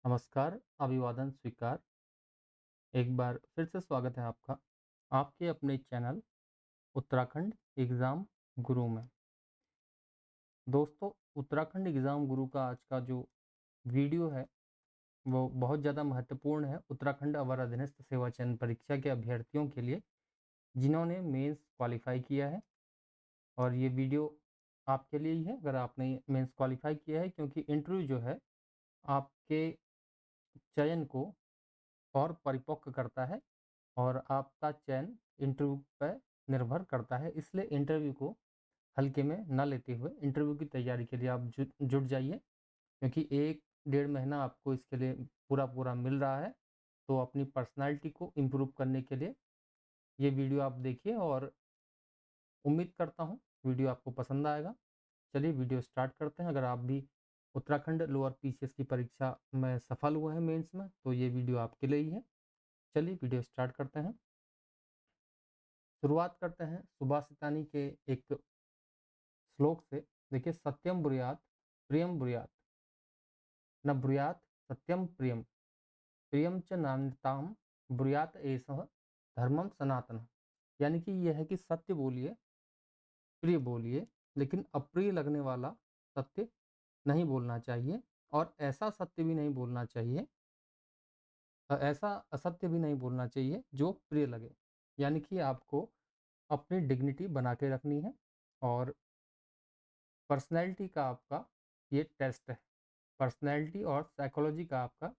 नमस्कार, अभिवादन स्वीकार। एक बार फिर से स्वागत है आपका, आपके अपने चैनल उत्तराखंड एग्ज़ाम गुरु में। दोस्तों, उत्तराखंड एग्ज़ाम गुरु का आज का जो वीडियो है, वो बहुत ज़्यादा महत्वपूर्ण है उत्तराखंड अवर अधीनस्थ सेवा चयन परीक्षा के अभ्यर्थियों के लिए, जिन्होंने मेंस क्वालीफाई किया है। और ये वीडियो आपके लिए ही है अगर आपने मेंस क्वालीफाई किया है, क्योंकि इंटरव्यू जो है, आपके चयन को और परिपक्व करता है और आपका चयन इंटरव्यू पर निर्भर करता है। इसलिए इंटरव्यू को हल्के में ना लेते हुए इंटरव्यू की तैयारी के लिए आप जुट जाइए, क्योंकि 1 डेढ़ महीना आपको इसके लिए पूरा मिल रहा है। तो अपनी पर्सनैलिटी को इम्प्रूव करने के लिए ये वीडियो आप देखिए और उम्मीद करता हूँ वीडियो आपको पसंद आएगा। चलिए वीडियो स्टार्ट करते हैं। अगर आप भी उत्तराखंड लोअर पीसीएस की परीक्षा में सफल हुए हैं मेंस में, तो ये वीडियो आपके लिए ही है। चलिए वीडियो स्टार्ट करते हैं। शुरुआत करते हैं सुभाषितानी के एक श्लोक से। देखिए, सत्यम ब्रूयात प्रियम ब्रूयात, न ब्रूयात सत्यम प्रियम, प्रियम च नान्यताम ब्रूयात एषः धर्मम सनातन। यानी कि यह है कि सत्य बोलिए, प्रिय बोलिए, लेकिन अप्रिय लगने वाला सत्य नहीं बोलना चाहिए। और ऐसा सत्य भी नहीं बोलना चाहिए, ऐसा असत्य भी नहीं बोलना चाहिए जो प्रिय लगे। यानी कि आपको अपनी डिग्निटी बना के रखनी है। और पर्सनैलिटी का आपका ये टेस्ट है। पर्सनैलिटी और साइकोलॉजी का आपका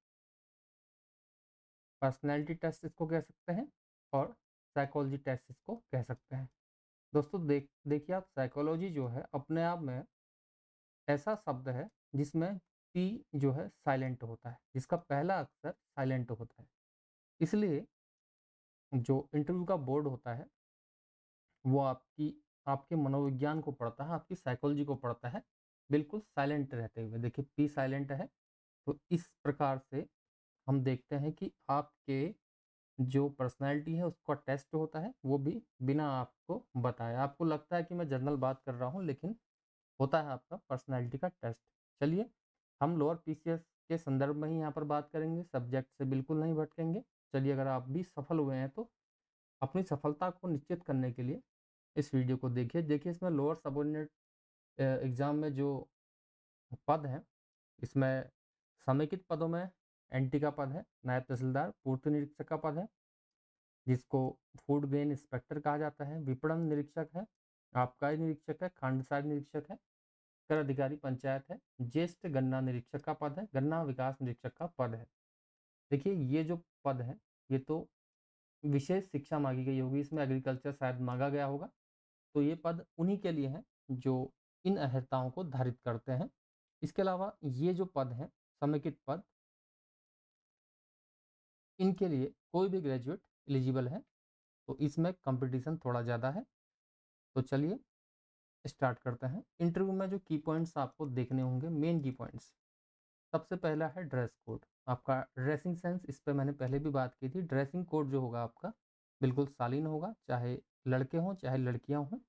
पर्सनैलिटी टेस्ट इसको कह सकते हैं और साइकोलॉजी टेस्ट इसको कह सकते हैं। दोस्तों, देखिए, आप साइकोलॉजी जो है अपने आप में ऐसा शब्द है जिसमें पी जो है साइलेंट होता है, जिसका पहला अक्षर साइलेंट होता है। इसलिए जो इंटरव्यू का बोर्ड होता है, वो आपके मनोविज्ञान को पढ़ता है, आपकी साइकोलॉजी को पढ़ता है, बिल्कुल साइलेंट रहते हुए। देखिए, पी साइलेंट है। तो इस प्रकार से हम देखते हैं कि आपके जो पर्सनैलिटी है उसका टेस्ट होता है, वो भी बिना आपको बताए। आपको लगता है कि मैं जनरल बात कर रहा हूँ, लेकिन होता है आपका पर्सनैलिटी का टेस्ट। चलिए, हम लोअर पीसीएस के संदर्भ में ही यहाँ पर बात करेंगे, सब्जेक्ट से बिल्कुल नहीं भटकेंगे। चलिए, अगर आप भी सफल हुए हैं तो अपनी सफलता को निश्चित करने के लिए इस वीडियो को देखिए। देखिए, इसमें लोअर सबऑर्डिनेट एग्ज़ाम में जो पद हैं, इसमें समेकित पदों में एनटी का पद है, नायब तहसीलदार, पूर्ति निरीक्षक का पद है, जिसको फूड ग्रेन इंस्पेक्टर कहा जाता है, विपणन निरीक्षक है, आबकारी निरीक्षक है, खांडसारी निरीक्षक है, कर अधिकारी पंचायत है, ज्येष्ठ गन्ना निरीक्षक का पद है, गन्ना विकास निरीक्षक का पद है। देखिए, ये जो पद है, ये तो विशेष शिक्षा मांगी गई होगी, इसमें एग्रीकल्चर शायद मांगा गया होगा। तो ये पद उन्हीं के लिए हैं जो इन अहर्ताओं को धारित करते हैं। इसके अलावा ये जो पद हैं, समेकित पद, इनके लिए कोई भी ग्रेजुएट एलिजिबल है। तो इसमें कंपटीशन थोड़ा ज़्यादा है। तो चलिए स्टार्ट करते हैं। इंटरव्यू में जो की पॉइंट्स आपको देखने होंगे, मेन की पॉइंट्स, सबसे पहला है ड्रेस कोड। आपका ड्रेसिंग सेंस, इस पे मैंने पहले भी बात की थी। ड्रेसिंग कोड जो होगा आपका, बिल्कुल शालीन होगा, चाहे लड़के हों चाहे लड़कियां हों।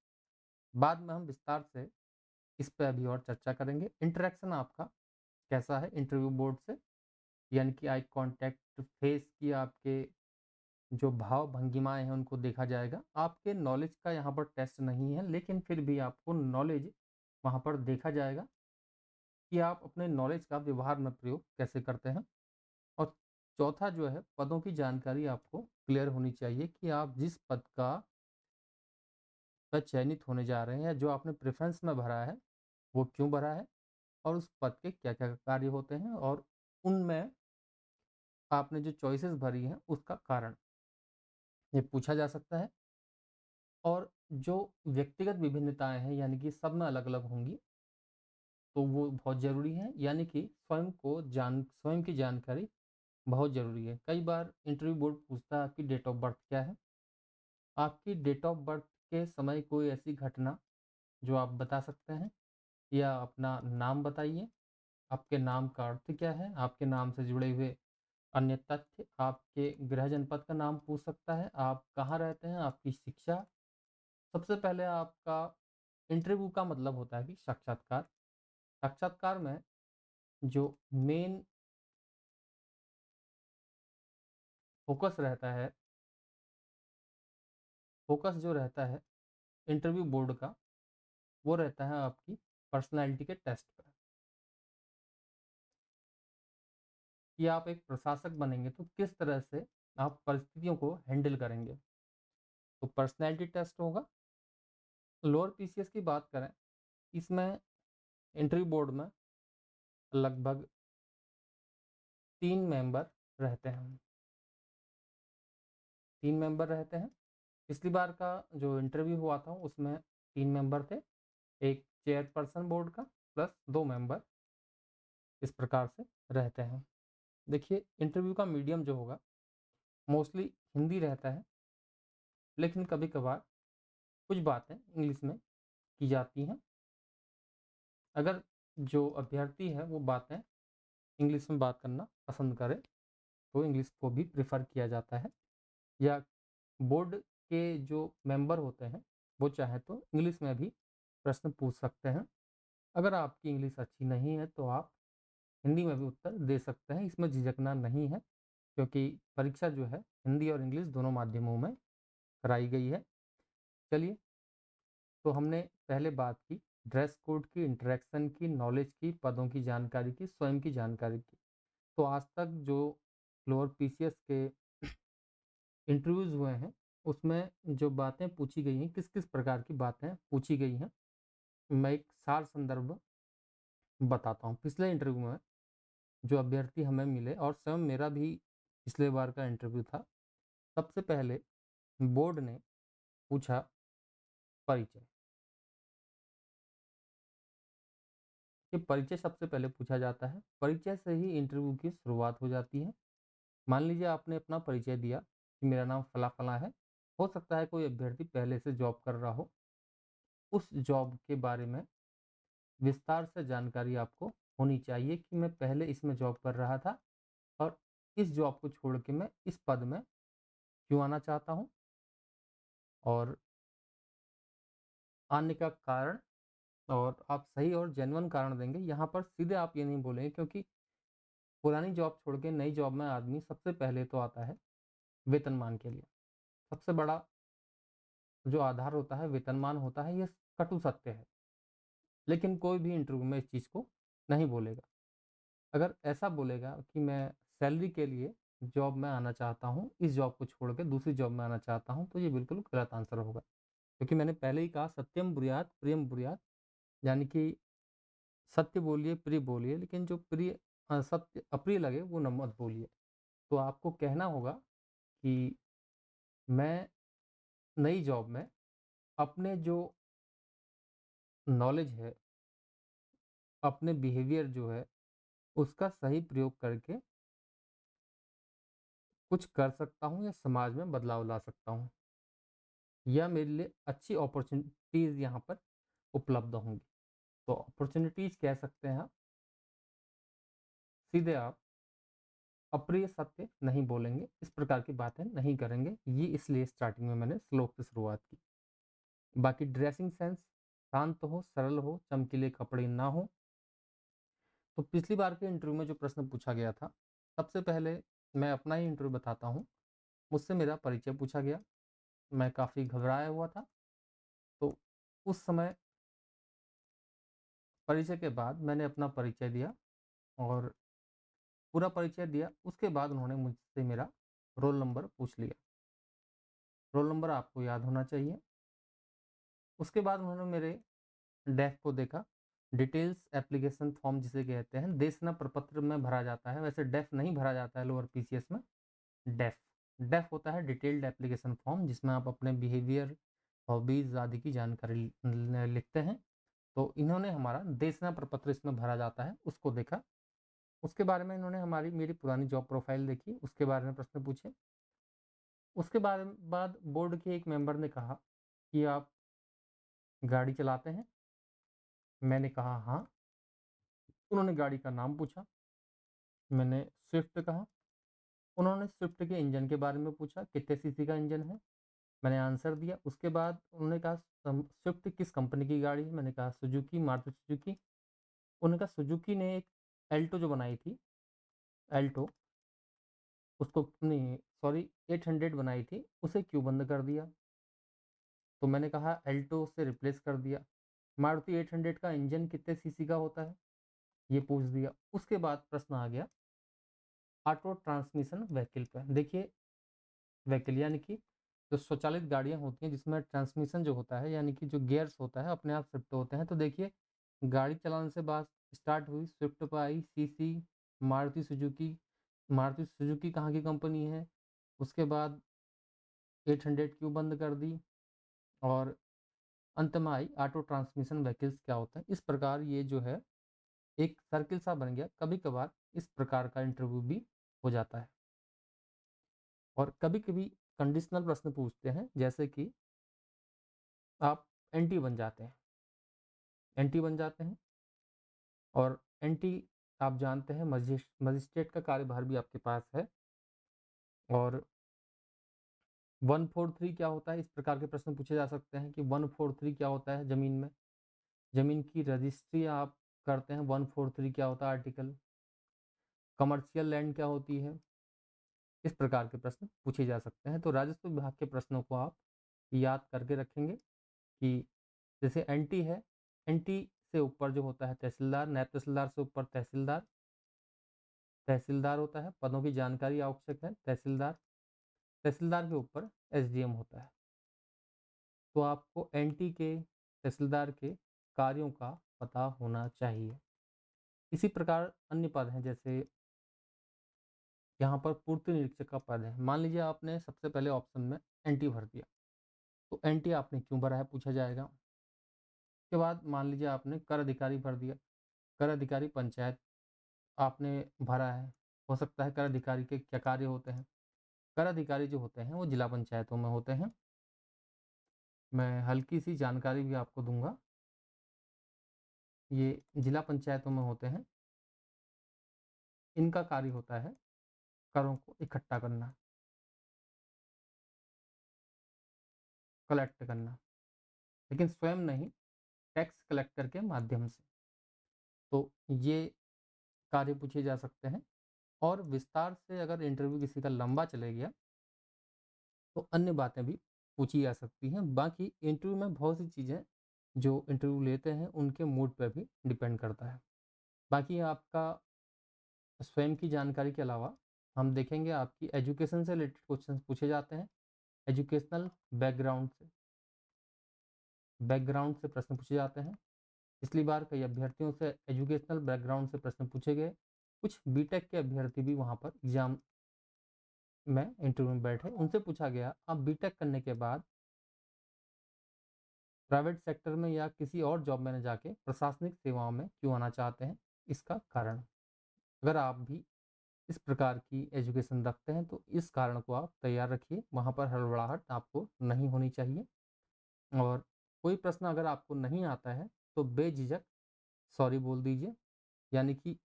बाद में हम विस्तार से इस पे अभी और चर्चा करेंगे। इंटरेक्शन आपका कैसा है इंटरव्यू बोर्ड से, यानी कि आई कांटेक्ट, फेस की आपके जो भाव भंगिमाएँ हैं उनको देखा जाएगा। आपके नॉलेज का यहाँ पर टेस्ट नहीं है, लेकिन फिर भी आपको नॉलेज वहाँ पर देखा जाएगा कि आप अपने नॉलेज का व्यवहार में प्रयोग कैसे करते हैं। और चौथा जो है, पदों की जानकारी आपको क्लियर होनी चाहिए कि आप जिस पद का पर चयनित होने जा रहे हैं या जो आपने प्रेफ़रेंस में भरा है, वो क्यों भरा है और उस पद के क्या-क्या कार्य होते हैं, और उनमें आपने जो चॉइसेस भरी हैं उसका कारण, ये पूछा जा सकता है। और जो व्यक्तिगत विभिन्नताएँ हैं, यानी कि सब में अलग-अलग होंगी, तो वो बहुत ज़रूरी है। यानी कि स्वयं की जानकारी बहुत ज़रूरी है। कई बार इंटरव्यू बोर्ड पूछता है आपकी डेट ऑफ बर्थ क्या है? आपकी डेट ऑफ बर्थ के समय कोई ऐसी घटना जो आप बता सकते हैं, या अपना नाम बताइए। आपके नाम का अर्थ क्या है? आपके नाम से जुड़े हुए अन्य तथ्य, आपके गृह जनपद का नाम पूछ सकता है, आप कहाँ रहते हैं, आपकी शिक्षा। सबसे पहले आपका इंटरव्यू का मतलब होता है कि साक्षात्कार। साक्षात्कार में जो मेन फोकस रहता है, फोकस जो रहता है इंटरव्यू बोर्ड का, वो रहता है आपकी पर्सनैलिटी के टेस्ट पर, कि आप एक प्रशासक बनेंगे तो किस तरह से आप परिस्थितियों को हैंडल करेंगे। तो पर्सनैलिटी टेस्ट होगा। लोअर पीसीएस की बात करें, इसमें इंटरव्यू बोर्ड में लगभग 3 मेंबर रहते हैं। 3 मेंबर रहते हैं। पिछली बार का जो इंटरव्यू हुआ था उसमें 3 मेंबर थे, एक चेयरपर्सन बोर्ड का प्लस 2 मेंबर, इस प्रकार से रहते हैं। देखिए, इंटरव्यू का मीडियम जो होगा मोस्टली हिंदी रहता है, लेकिन कभी कभार कुछ बातें इंग्लिश में की जाती हैं। अगर जो अभ्यर्थी है वो बातें इंग्लिश में बात करना पसंद करे तो इंग्लिश को भी प्रेफर किया जाता है, या बोर्ड के जो मेंबर होते हैं वो चाहे तो इंग्लिश में भी प्रश्न पूछ सकते हैं। अगर आपकी इंग्लिश अच्छी नहीं है तो आप हिंदी में भी उत्तर दे सकते हैं, इसमें झिझकना नहीं है, क्योंकि परीक्षा जो है हिंदी और इंग्लिश दोनों माध्यमों में कराई गई है। चलिए, तो हमने पहले बात की ड्रेस कोड की, इंटरेक्शन की, नॉलेज की, पदों की जानकारी की, स्वयं की जानकारी की। तो आज तक जो लोअर पीसीएस के इंटरव्यूज़ हुए हैं उसमें जो बातें पूछी गई हैं, किस किस प्रकार की बातें पूछी गई हैं, मैं एक सार संदर्भ बताता हूँ। पिछले इंटरव्यू में जो अभ्यर्थी हमें मिले और स्वयं मेरा भी पिछले बार का इंटरव्यू था, सबसे पहले बोर्ड ने पूछा परिचय। ये परिचय सबसे पहले पूछा जाता है। परिचय से ही इंटरव्यू की शुरुआत हो जाती है। मान लीजिए आपने अपना परिचय दिया कि मेरा नाम फला फला है। हो सकता है कोई अभ्यर्थी पहले से जॉब कर रहा हो, उस जॉब के बारे में विस्तार से जानकारी आपको होनी चाहिए कि मैं पहले इसमें जॉब कर रहा था और इस जॉब को छोड़ के मैं इस पद में क्यों आना चाहता हूँ, और आने का कारण, और आप सही और जेन्युइन कारण देंगे। यहाँ पर सीधे आप ये नहीं बोलेंगे, क्योंकि पुरानी जॉब छोड़ के नई जॉब में आदमी सबसे पहले तो आता है वेतनमान के लिए। सबसे बड़ा जो आधार होता है वेतनमान होता है, ये कटु सत्य है। लेकिन कोई भी इंटरव्यू में इस चीज़ को नहीं बोलेगा। अगर ऐसा बोलेगा कि मैं सैलरी के लिए जॉब में आना चाहता हूँ, इस जॉब को छोड़ के दूसरी जॉब में आना चाहता हूँ, तो ये बिल्कुल गलत आंसर होगा। क्योंकि मैंने पहले ही कहा, सत्यम ब्रूयात प्रियम ब्रूयात, यानी कि सत्य बोलिए, प्रिय बोलिए, लेकिन जो प्रिय सत्य अप्रिय लगे वो न मत बोलिए। तो आपको कहना होगा कि मैं नई जॉब में अपने जो नॉलेज है, अपने बिहेवियर जो है, उसका सही प्रयोग करके कुछ कर सकता हूँ या समाज में बदलाव ला सकता हूँ, या मेरे लिए अच्छी अपॉर्चुनिटीज़ यहाँ पर उपलब्ध होंगी। तो अपॉर्चुनिटीज़ कह सकते हैं आप। सीधे आप अप्रिय सत्य नहीं बोलेंगे, इस प्रकार की बातें नहीं करेंगे। ये इसलिए स्टार्टिंग में मैंने श्लोक से शुरुआत की। बाकी ड्रेसिंग सेंस शांत हो, सरल हो, चमकीले कपड़े ना हो। तो पिछली बार के इंटरव्यू में जो प्रश्न पूछा गया था, सबसे पहले मैं अपना ही इंटरव्यू बताता हूँ। मुझसे मेरा परिचय पूछा गया। मैं काफ़ी घबराया हुआ था। तो उस समय परिचय के बाद मैंने अपना परिचय दिया और पूरा परिचय दिया। उसके बाद उन्होंने मुझसे मेरा रोल नंबर पूछ लिया। रोल नंबर आपको याद होना चाहिए। उसके बाद उन्होंने मेरे डेफ को देखा। डिटेल्स एप्लीकेशन फॉर्म जिसे कहते हैं, देशना प्रपत्र में भरा जाता है। वैसे डेफ नहीं भरा जाता है लोअर पीसीएस में। डेफ डेफ होता है डिटेल्ड एप्लीकेशन फॉर्म, जिसमें आप अपने बिहेवियर, हॉबीज आदि की जानकारी लिखते हैं। तो इन्होंने हमारा देशना प्रपत्र इसमें भरा जाता है उसको देखा। उसके बारे में इन्होंने मेरी पुरानी जॉब प्रोफाइल देखी, उसके बारे में प्रश्न पूछे। उसके बारे बाद बोर्ड के एक मेंबर ने कहा कि आप गाड़ी चलाते हैं? मैंने कहा हाँ। उन्होंने गाड़ी का नाम पूछा। मैंने स्विफ्ट कहा। उन्होंने स्विफ्ट के इंजन के बारे में पूछा, कितने सीसी का इंजन है? मैंने आंसर दिया। उसके बाद उन्होंने कहा स्विफ्ट किस कंपनी की गाड़ी है? मैंने कहा सुजुकी, मारुति सुजुकी। उन्होंने कहा सुजुकी ने एक एल्टो जो बनाई थी, एल्टो, उसको नहीं, सॉरी 800 बनाई थी, उसे क्यों बंद कर दिया? तो मैंने कहा अल्टो से रिप्लेस कर दिया। मारुति 800 का इंजन कितने सीसी का होता है, ये पूछ दिया। उसके बाद प्रश्न आ गया ऑटो ट्रांसमिशन व्हीकल पर। देखिए व्हीकल यानी कि जो स्वचालित गाड़ियां होती हैं जिसमें ट्रांसमिशन जो होता है यानी कि जो गियर्स होता है अपने आप शिफ्ट होते हैं। तो देखिए गाड़ी चलाने से बात स्टार्ट हुई, स्विफ्ट पर आई, CC, Maruti Suzuki. Maruti Suzuki कहाँ की कंपनी है? उसके बाद 800 क्यों बंद कर दी, और अंत में आई ऑटो ट्रांसमिशन व्हीकल्स क्या होता है। इस प्रकार ये जो है एक सर्किल सा बन गया। कभी कभार इस प्रकार का इंटरव्यू भी हो जाता है, और कभी कभी कंडीशनल प्रश्न पूछते हैं, जैसे कि आप एंटी बन जाते हैं, एंटी बन जाते हैं, और एंटी आप जानते हैं मजिस्ट्रेट का कार्यभार भी आपके पास है। और 143 क्या होता है, इस प्रकार के प्रश्न पूछे जा सकते हैं कि 143 क्या होता है। जमीन में जमीन की रजिस्ट्री आप करते हैं, 143 क्या होता है आर्टिकल। कमर्शियल लैंड क्या होती है, इस प्रकार के प्रश्न पूछे जा सकते हैं। तो राजस्व विभाग के प्रश्नों को आप याद करके रखेंगे कि जैसे एंटी है, एंटी से ऊपर जो होता है तहसीलदार, नायब तहसीलदार से ऊपर तहसीलदार, तहसीलदार होता है, पदों की जानकारी आवश्यक है तहसीलदार, तहसीलदार के ऊपर एसडीएम होता है। तो आपको एनटी के, तहसीलदार के कार्यों का पता होना चाहिए। इसी प्रकार अन्य पद हैं, जैसे यहाँ पर पूर्ति निरीक्षक का पद है। मान लीजिए आपने सबसे पहले ऑप्शन में एनटी भर दिया, तो एनटी आपने क्यों भरा है पूछा जाएगा। उसके बाद मान लीजिए आपने कर अधिकारी भर दिया, कर अधिकारी पंचायत आपने भरा है, हो सकता है कर अधिकारी के क्या कार्य होते हैं। कर अधिकारी जो होते हैं वो जिला पंचायतों में होते हैं। मैं हल्की सी जानकारी भी आपको दूंगा, ये जिला पंचायतों में होते हैं। इनका कार्य होता है करों को इकट्ठा करना, कलेक्ट करना, लेकिन स्वयं नहीं, टैक्स कलेक्टर के माध्यम से। तो ये कार्य पूछे जा सकते हैं। और विस्तार से अगर इंटरव्यू किसी का लंबा चले गया तो अन्य बातें भी पूछी जा सकती हैं। बाकी इंटरव्यू में बहुत सी चीज़ें जो इंटरव्यू लेते हैं उनके मूड पर भी डिपेंड करता है। बाकी आपका स्वयं की जानकारी के अलावा हम देखेंगे आपकी एजुकेशन से रिलेटेड क्वेश्चन पूछे जाते हैं। एजुकेशनल बैकग्राउंड से प्रश्न पूछे जाते हैं। पिछली बार कई अभ्यर्थियों से एजुकेशनल बैकग्राउंड से प्रश्न पूछे गए। कुछ बीटेक के अभ्यर्थी भी वहाँ पर एग्जाम में इंटरव्यू में बैठे, उनसे पूछा गया आप बीटेक करने के बाद प्राइवेट सेक्टर में या किसी और जॉब में न जाके प्रशासनिक सेवाओं में क्यों आना चाहते हैं, इसका कारण। अगर आप भी इस प्रकार की एजुकेशन रखते हैं तो इस कारण को आप तैयार रखिए, वहाँ पर हड़बड़ाहट आपको नहीं होनी चाहिए। और कोई प्रश्न अगर आपको नहीं आता है तो बेझिझक सॉरी बोल दीजिए, यानी कि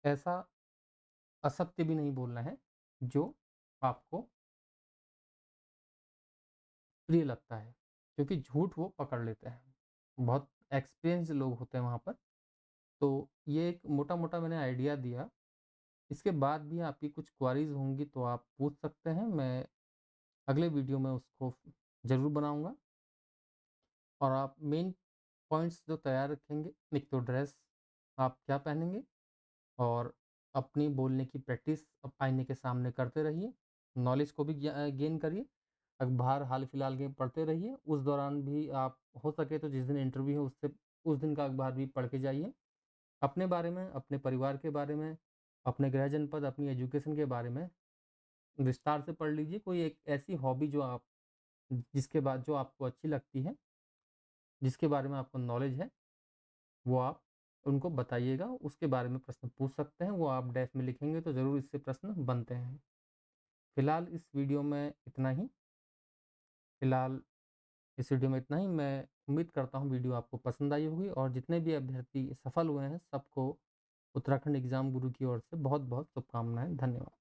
ऐसा असत्य भी नहीं बोलना है जो आपको प्रिय लगता है, क्योंकि झूठ वो पकड़ लेते हैं। बहुत एक्सपीरियंस लोग होते हैं वहाँ पर। तो ये एक मोटा मोटा मैंने आइडिया दिया। इसके बाद भी आपकी कुछ क्वारीज होंगी तो आप पूछ सकते हैं, मैं अगले वीडियो में उसको ज़रूर बनाऊंगा। और आप मेन पॉइंट्स जो तैयार रखेंगे, एक तो ड्रेस आप क्या पहनेंगे, और अपनी बोलने की प्रैक्टिस अब आईने के सामने करते रहिए। नॉलेज को भी गेन करिए, अखबार हाल फिलहाल के पढ़ते रहिए। उस दौरान भी आप हो सके तो जिस दिन इंटरव्यू है उससे उस दिन का अखबार भी पढ़ के जाइए। अपने बारे में, अपने परिवार के बारे में, अपने गृह जनपद, अपनी एजुकेशन के बारे में विस्तार से पढ़ लीजिए। कोई एक ऐसी हॉबी जो आप जिसके बाद जो आपको अच्छी लगती है, जिसके बारे में आपको नॉलेज है, वो आप उनको बताइएगा। उसके बारे में प्रश्न पूछ सकते हैं, वो आप डैश में लिखेंगे तो ज़रूर इससे प्रश्न बनते हैं। फिलहाल इस वीडियो में इतना ही, फिलहाल इस वीडियो में इतना ही। मैं उम्मीद करता हूँ वीडियो आपको पसंद आई होगी, और जितने भी अभ्यर्थी सफल हुए हैं सबको उत्तराखंड एग्जाम गुरु की ओर से बहुत बहुत शुभकामनाएं। धन्यवाद।